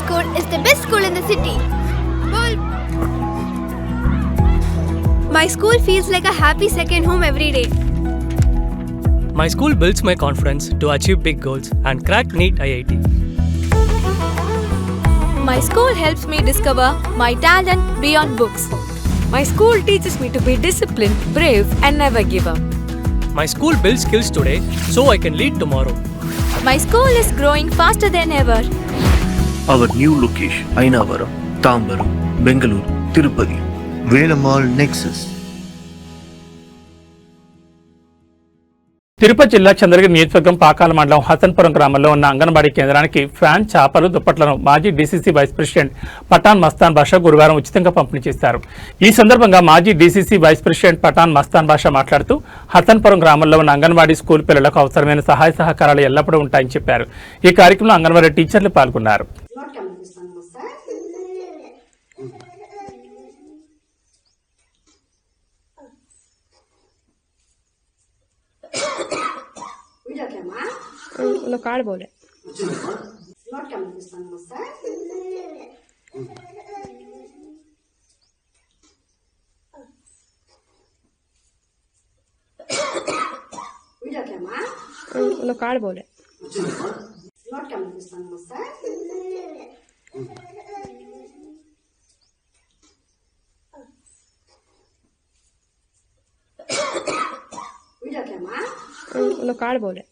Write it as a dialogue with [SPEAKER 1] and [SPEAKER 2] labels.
[SPEAKER 1] school is the best school in the city. My school feels like a happy second home every day.
[SPEAKER 2] My school builds my confidence to achieve big goals and crack NEET IIT.
[SPEAKER 3] My school helps me discover my talent beyond books.
[SPEAKER 4] My school teaches me to be disciplined, brave, and never give up.
[SPEAKER 2] My school builds skills today so I can lead tomorrow.
[SPEAKER 3] My school is growing faster than ever.
[SPEAKER 5] Our new location, Ainavaram, Tambaram, Bengaluru, Tirupati, Velamal Nexus.
[SPEAKER 6] Tirupati జిల్లా చంద్రగిరి నియోజకవర్గం పాకాల మండలం హసన్పురం గ్రామంలో ఉన్న అంగన్వాడీ కేంద్రానికి fan, చాపలు, దుప్పట్లను మాజీ DCC vice president Pathan Mastan Basha గురువారం ఉచితంగా పంపిణీ చేశారు. ఈ సందర్భంగా మాజీ DCC vice president Pathan Mastan Basha మాట్లాడుతూ హసన్పురం గ్రామంలో ఉన్న అంగన్వాడీ స్కూల్ పిల్లలకు అవసరమైన సహాయ సహకారాలు ఎల్లప్పుడూ ఉంటాయని చెప్పారు. ఈ కార్యక్రమంలో అంగన్వాడీ టీచర్లు పాల్గొన్నారు.
[SPEAKER 4] लोग कार्ड बोले लोग कार्ड बोले लोग कार्ड बोले